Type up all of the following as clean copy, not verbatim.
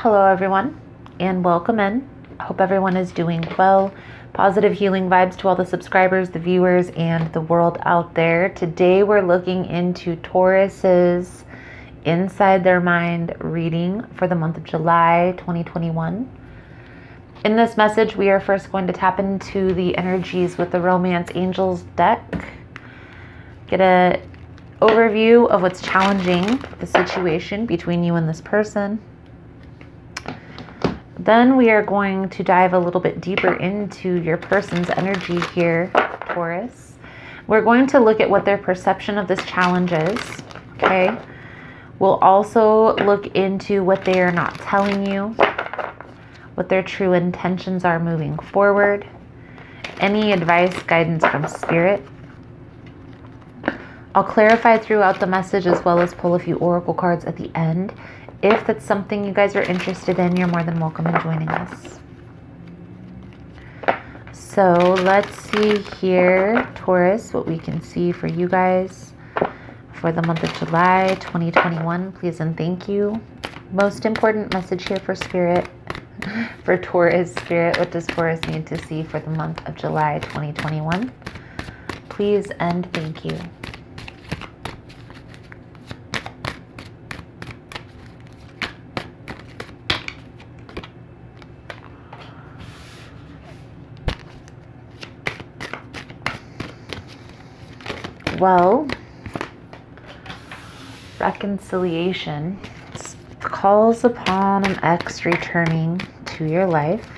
Hello everyone and welcome in. Hope everyone is doing well. Positive healing vibes to all the subscribers, the viewers, and the world out there. Today we're looking into Taurus's inside their mind reading for the month of July 2021. In this message, we are first going to tap into the energies with the Romance Angels deck. Get an overview of what's challenging the situation between you and this person. Then we are going to dive a little bit deeper into your person's energy here, Taurus. We're going to look at what their perception of this challenge is, okay? We'll also look into what they are not telling you, what their true intentions are moving forward, any advice, guidance from Spirit. I'll clarify throughout the message as well as pull a few oracle cards at the end. If that's something you guys are interested in, you're more than welcome in joining us. So let's see here, Taurus, what we can see for you guys for the month of July 2021. Please and thank you. Most important message here for Spirit, for Taurus Spirit. What does Taurus need to see for the month of July 2021? Please and thank you. Well, reconciliation calls upon an ex returning to your life.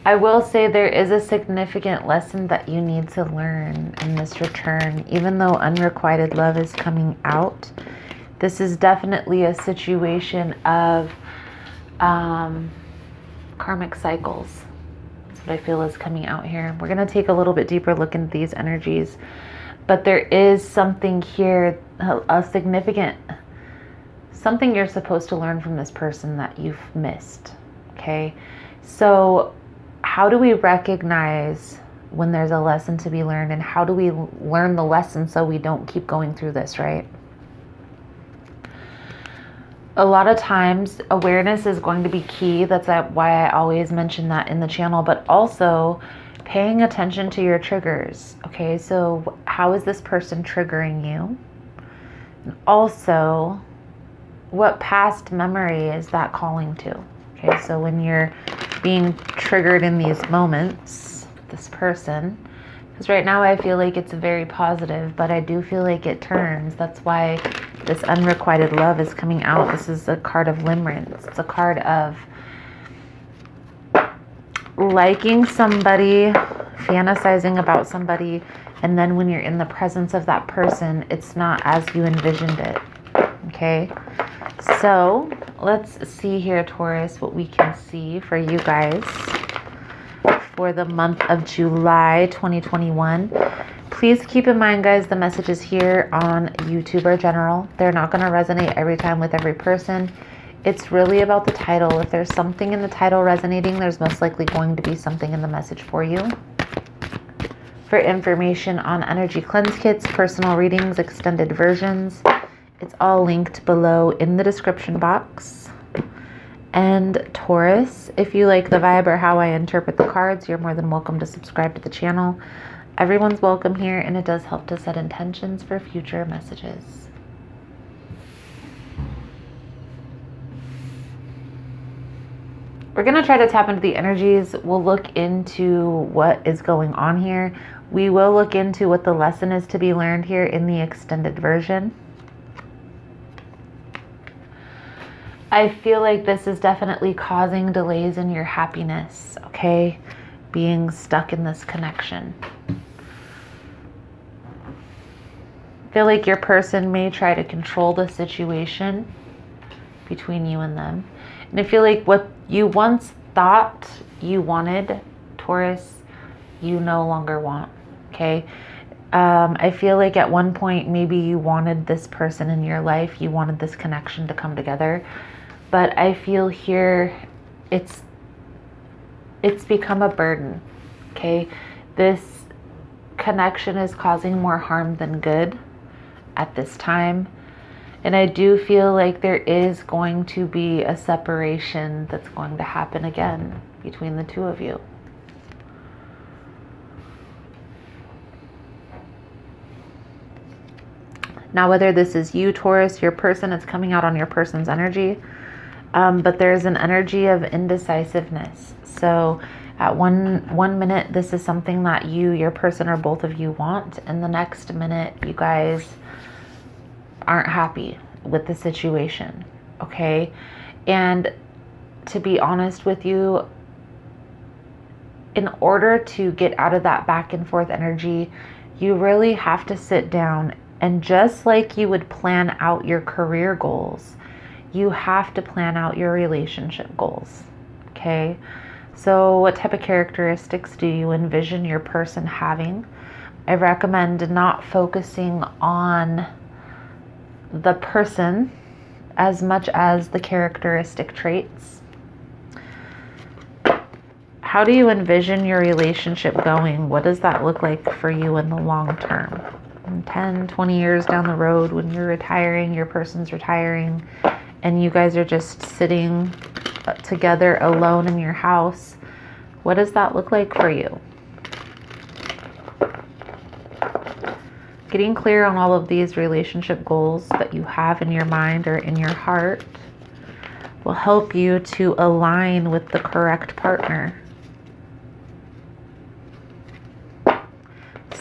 I will say there is a significant lesson that you need to learn in this return. Even though unrequited love is coming out, this is definitely a situation of karmic cycles. That's what I feel is coming out here. We're going to take a little bit deeper look into these energies, but there is something here, a significant, something you're supposed to learn from this person that you've missed. Okay. So how do we recognize when there's a lesson to be learned, and how do we learn the lesson so we don't keep going through this, right? A lot of times awareness is going to be key. That's why I always mention that in the channel, but also paying attention to your triggers. Okay, so how is this person triggering you? And also, what past memory is that calling to? Okay, so when you're being triggered in these moments, this person, because right now I feel like it's very positive, but I do feel like it turns. That's why this unrequited love is coming out. This is a card of limerence. It's a card of liking somebody, fantasizing about somebody, and then when you're in the presence of that person, it's not as you envisioned it. Okay? So let's see here, Taurus, what we can see for you guys for the month of July 2021. Please keep in mind, guys, the messages here on YouTube are general. They're not going to resonate every time with every person. It's really about the title. If there's something in the title resonating, there's most likely going to be something in the message for you. For information on energy cleanse kits, personal readings, extended versions, it's all linked below in the description box. And Taurus, if you like the vibe or how I interpret the cards, you're more than welcome to subscribe to the channel. Everyone's welcome here, and it does help to set intentions for future messages. We're going to try to tap into the energies. We'll look into what is going on here. We will look into what the lesson is to be learned here in the extended version. I feel like this is definitely causing delays in your happiness, okay? Being stuck in this connection. I feel like your person may try to control the situation between you and them. And I feel like what you once thought you wanted, Taurus, you no longer want, okay? I feel like at one point maybe you wanted this person in your life, you wanted this connection to come together. But I feel here it's become a burden, okay? This connection is causing more harm than good. at this time. And I do feel like there is going to be a separation that's going to happen again between the two of you. Now, whether this is you, Taurus, your person, it's coming out on your person's energy. But there's an energy of indecisiveness. So at one minute, this is something that you, your person, or both of you want. And the next minute, you guys aren't happy with the situation. Okay. And to be honest with you, in order to get out of that back and forth energy, you really have to sit down and, just like you would plan out your career goals, you have to plan out your relationship goals. Okay. So what type of characteristics do you envision your person having? I recommend not focusing on the person as much as the characteristic traits. How do you envision your relationship going? What does that look like for you in the long term? 10, 20 years down the road, when you're retiring, your person's retiring, and you guys are just sitting together alone in your house, what does that look like for you? Getting clear on all of these relationship goals that you have in your mind or in your heart will help you to align with the correct partner.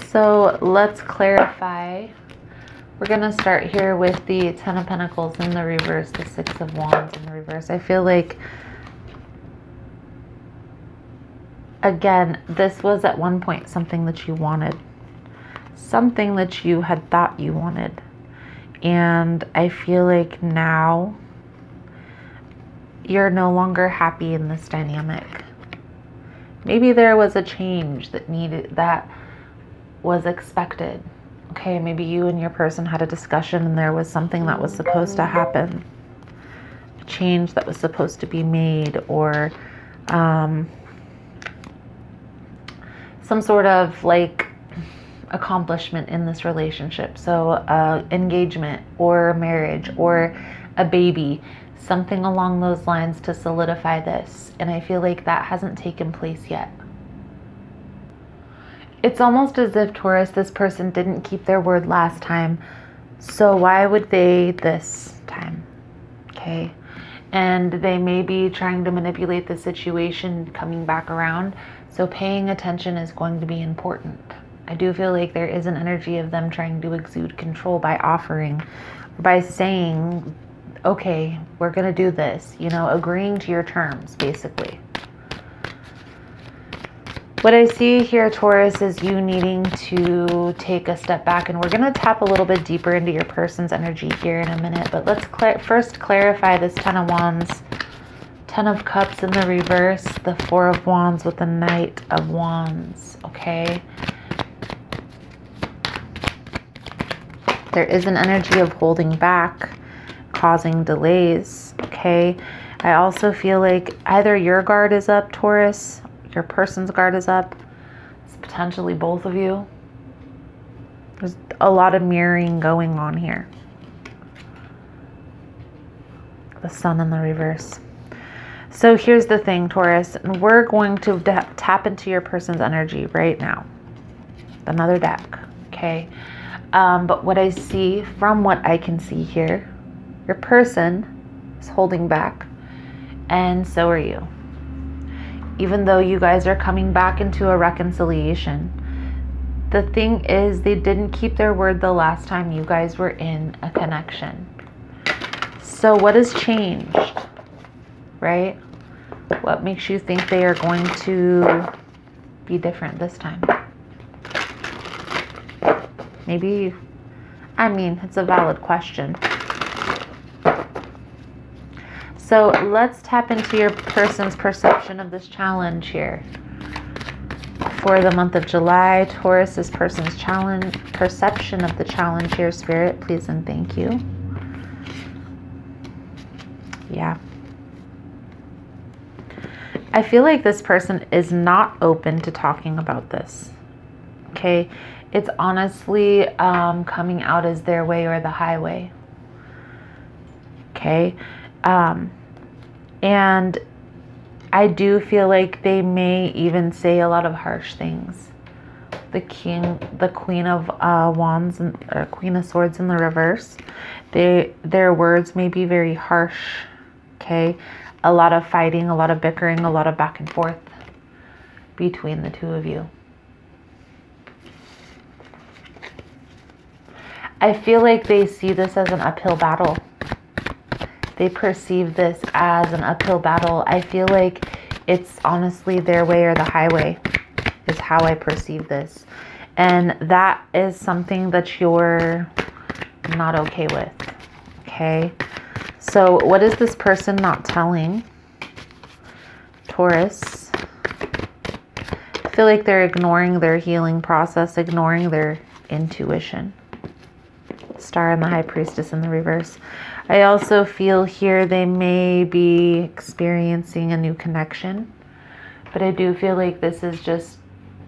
So let's clarify. We're going to start here with the Ten of Pentacles in the reverse, the Six of Wands in the reverse. I feel like, again, this was at one point something that you wanted. Something that you had thought you wanted. And I feel like now you're no longer happy in this dynamic. Maybe there was a change that was expected. Okay, maybe you and your person had a discussion and there was something that was supposed to happen. A change that was supposed to be made, or some sort of like accomplishment in this relationship. So engagement or marriage or a baby, something along those lines to solidify this. And I feel like that hasn't taken place yet. It's almost as if, Taurus, this person didn't keep their word last time. So why would they this time? Okay. And they may be trying to manipulate the situation coming back around. So paying attention is going to be important. I do feel like there is an energy of them trying to exude control by offering, by saying, okay, we're going to do this, agreeing to your terms, basically. What I see here, Taurus, is you needing to take a step back, and we're going to tap a little bit deeper into your person's energy here in a minute, but let's first clarify this Ten of Wands, Ten of Cups in the reverse, the Four of Wands with the Knight of Wands, okay? There is an energy of holding back, causing delays, okay? I also feel like either your guard is up, Taurus, your person's guard is up. It's potentially both of you. There's a lot of mirroring going on here. The Sun in the reverse. So here's the thing, Taurus. We're going to tap into your person's energy right now. Another deck, okay? But what I see, from what I can see here, your person is holding back, and so are you. Even though you guys are coming back into a reconciliation, the thing is, they didn't keep their word the last time you guys were in a connection. So what has changed, right? What makes you think they are going to be different this time? Maybe, it's a valid question. So let's tap into your person's perception of this challenge here. For the month of July, Taurus, this person's perception of the challenge here, Spirit, please and thank you. Yeah. I feel like this person is not open to talking about this. Okay. It's honestly coming out as their way or the highway. Okay. And I do feel like they may even say a lot of harsh things. The Queen of Wands, or Queen of Swords in the reverse. Their words may be very harsh. Okay. A lot of fighting, a lot of bickering, a lot of back and forth between the two of you. I feel like they see this as an uphill battle. They perceive this as an uphill battle. I feel like it's honestly their way or the highway is how I perceive this. And that is something that you're not okay with. Okay. So what is this person not telling Taurus? I feel like they're ignoring their healing process, ignoring their intuition. Star and the High Priestess in the reverse. I also feel here they may be experiencing a new connection, but I do feel like this is just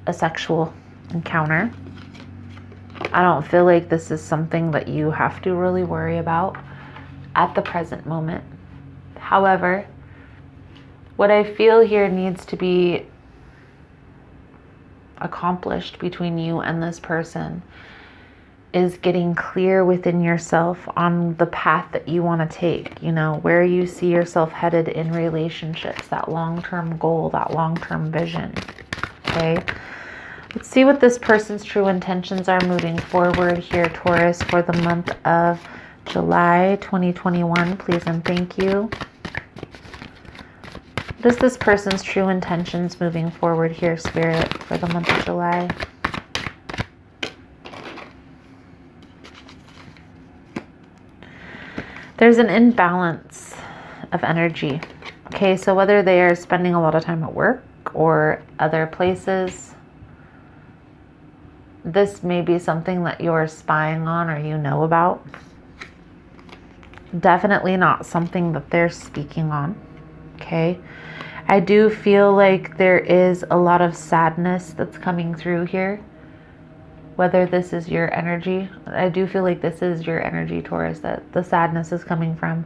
a sexual encounter. I don't feel like this is something that you have to really worry about at the present moment. However, what I feel here needs to be accomplished between you and this person is getting clear within yourself on the path that you want to take, you know, where you see yourself headed in relationships, that long-term goal, that long-term vision. Okay. Let's see what this person's true intentions are moving forward here, Taurus, for the month of July 2021. Please and thank you. What is this person's true intentions moving forward here, Spirit, for the month of July? There's an imbalance of energy. Okay, so whether they are spending a lot of time at work or other places, this may be something that you're spying on or you know about. Definitely not something that they're speaking on. Okay, I do feel like there is a lot of sadness that's coming through here. Whether this is your energy, I do feel like this is your energy, Taurus, that the sadness is coming from.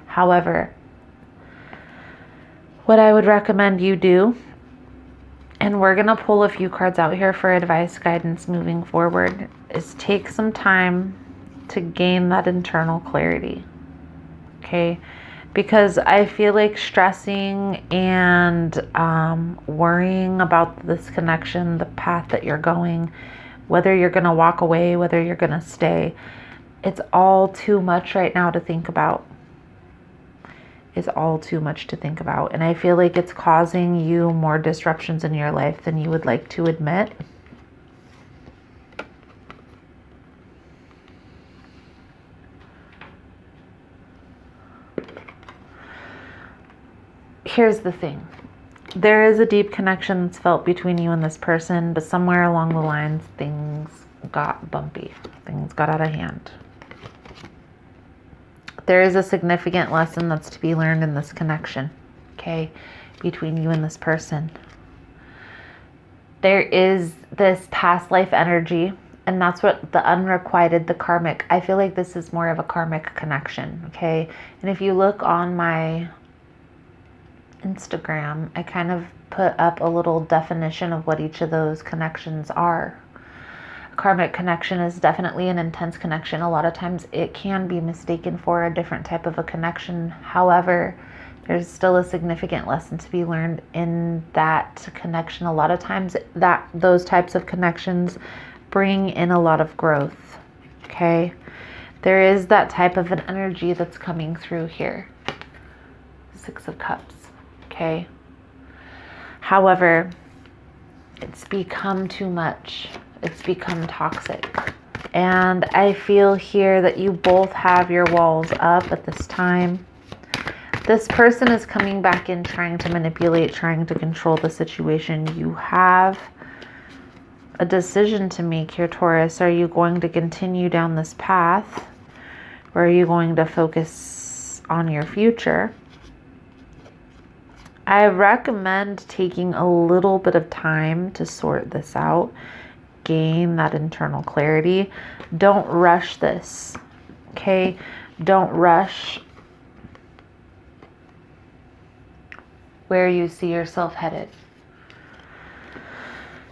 However, what I would recommend you do, and we're going to pull a few cards out here for advice, guidance moving forward, is take some time to gain that internal clarity. Okay? Because I feel like stressing and worrying about this connection, the path that you're going, whether you're going to walk away, whether you're going to stay, it's all too much right now to think about. It's all too much to think about. And I feel like it's causing you more disruptions in your life than you would like to admit. Here's the thing. There is a deep connection that's felt between you and this person, but somewhere along the lines, things got bumpy. Things got out of hand. There is a significant lesson that's to be learned in this connection, okay, between you and this person. There is this past life energy, and that's what the unrequited, the karmic, I feel like this is more of a karmic connection, okay? And if you look on my Instagram, I kind of put up a little definition of what each of those connections are. A karmic connection is definitely an intense connection. A lot of times it can be mistaken for a different type of a connection. However, there's still a significant lesson to be learned in that connection. A lot of times those types of connections bring in a lot of growth. Okay? There is that type of an energy that's coming through here. 6 of Cups. Okay. However, it's become too much. It's become toxic. And I feel here that you both have your walls up at this time. This person is coming back in trying to manipulate, trying to control the situation. You have a decision to make here, Taurus. Are you going to continue down this path, or are you going to focus on your future? I recommend taking a little bit of time to sort this out gain that internal clarity. Don't rush this, okay? Don't rush where you see yourself headed.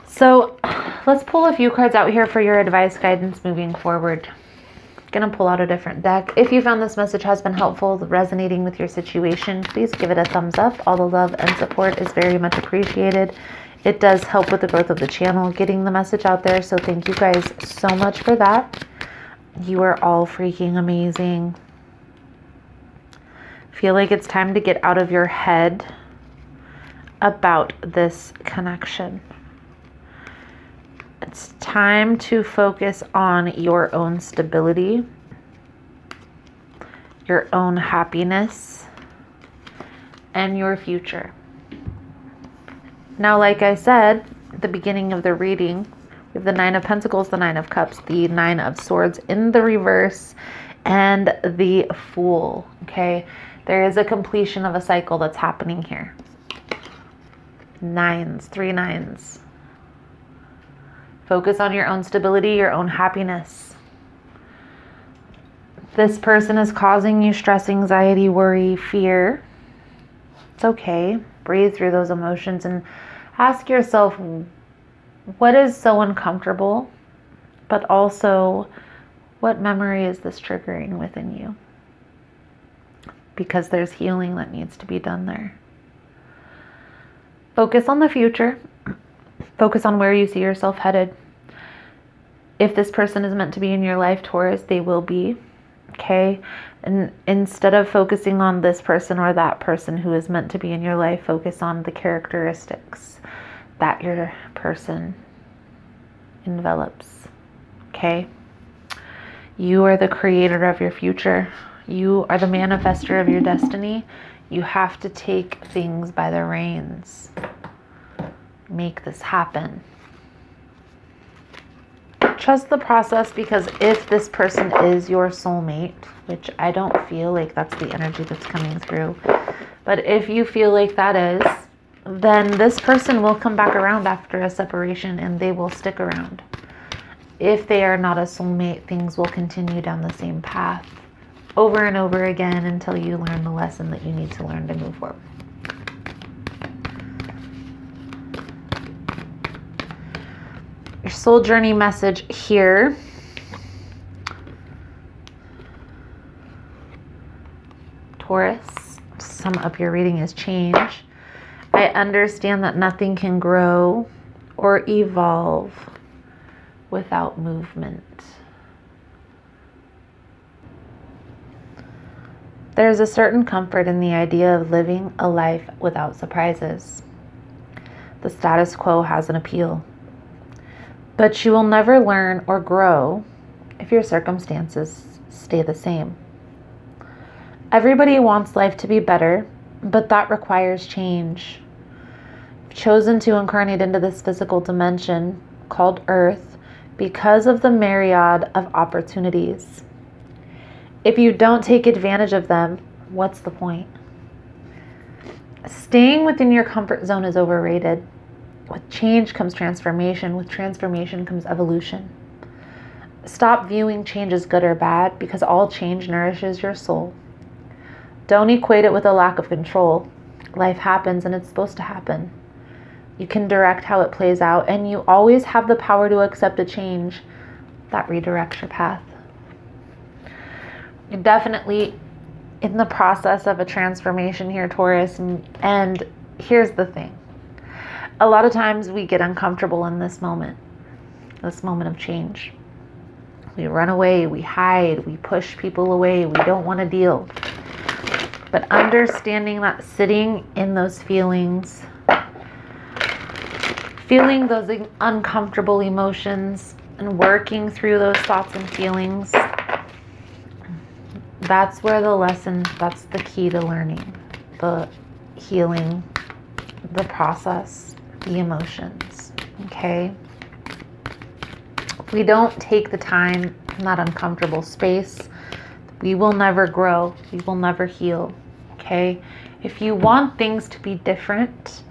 So let's pull a few cards out here for your advice, guidance moving forward. Gonna pull out a different deck. If you found this message has been helpful, resonating with your situation, please give it a thumbs up. All the love and support is very much appreciated. It does help with the growth of the channel, getting the message out there. So thank you guys so much for that. You are all freaking amazing. Feel like it's time to get out of your head about this connection. It's time to focus on your own stability, your own happiness, and your future. Now, like I said at the beginning of the reading, we have the Nine of Pentacles, the Nine of Cups, the Nine of Swords in the reverse, and the Fool, okay? There is a completion of a cycle that's happening here. Nines, 3 nines. Focus on your own stability, your own happiness. This person is causing you stress, anxiety, worry, fear. It's okay. Breathe through those emotions and ask yourself, what is so uncomfortable, but also what memory is this triggering within you? Because there's healing that needs to be done there. Focus on the future. Focus on where you see yourself headed. If this person is meant to be in your life, Taurus, they will be, okay? And instead of focusing on this person or that person who is meant to be in your life, focus on the characteristics that your person envelops, okay? You are the creator of your future. You are the manifester of your destiny. You have to take things by the reins. Make this happen. Trust the process, because if this person is your soulmate, which I don't feel like that's the energy that's coming through, but if you feel like that is, then this person will come back around after a separation and they will stick around. If they are not a soulmate, things will continue down the same path over and over again until you learn the lesson that you need to learn to move forward. Your soul journey message here. Taurus, sum up your reading as change. I understand that nothing can grow or evolve without movement. There's a certain comfort in the idea of living a life without surprises. The status quo has an appeal. But you will never learn or grow if your circumstances stay the same. Everybody wants life to be better, but that requires change. You've chosen to incarnate into this physical dimension called Earth because of the myriad of opportunities. If you don't take advantage of them, what's the point? Staying within your comfort zone is overrated. With change comes transformation. With transformation comes evolution. Stop viewing change as good or bad, because all change nourishes your soul. Don't equate it with a lack of control. Life happens and it's supposed to happen. You can direct how it plays out, and you always have the power to accept a change that redirects your path. You're definitely in the process of a transformation here, Taurus, and here's the thing. A lot of times we get uncomfortable in this moment of change. We run away, we hide, we push people away, we don't want to deal. But understanding that sitting in those feelings, feeling those uncomfortable emotions and working through those thoughts and feelings, that's where the lesson, that's the key to learning, the healing, the process, the emotions, okay? If we don't take the time in that uncomfortable space, we will never grow, we will never heal, okay? If you want things to be different,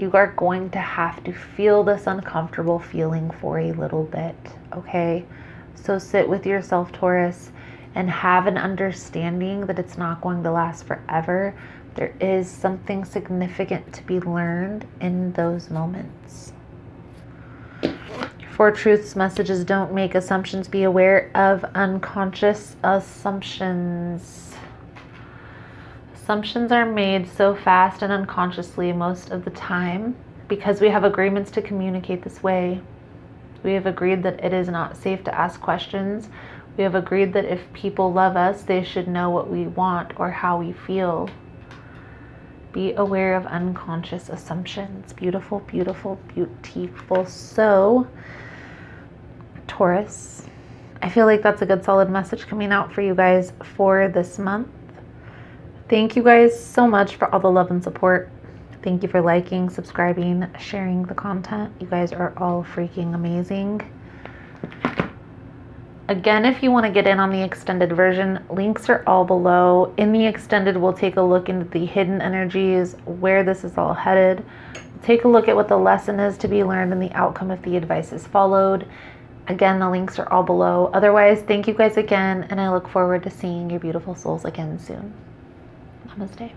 You are going to have to feel this uncomfortable feeling for a little bit, okay? So sit with yourself, Taurus, and have an understanding that it's not going to last forever. There is something significant to be learned in those moments. For truth's messages, don't make assumptions. Be aware of unconscious assumptions. Assumptions are made so fast and unconsciously most of the time because we have agreements to communicate this way. We have agreed that it is not safe to ask questions. We have agreed that if people love us, they should know what we want or how we feel. Be aware of unconscious assumptions. Beautiful, beautiful, beautiful. So, Taurus, I feel like that's a good solid message coming out for you guys for this month. Thank you guys so much for all the love and support. Thank you for liking, subscribing, sharing the content. You guys are all freaking amazing. Again, if you want to get in on the extended version, links are all below. In the extended, we'll take a look into the hidden energies, where this is all headed. Take a look at what the lesson is to be learned and the outcome if the advice is followed. Again, the links are all below. Otherwise, thank you guys again, and I look forward to seeing your beautiful souls again soon. Namaste.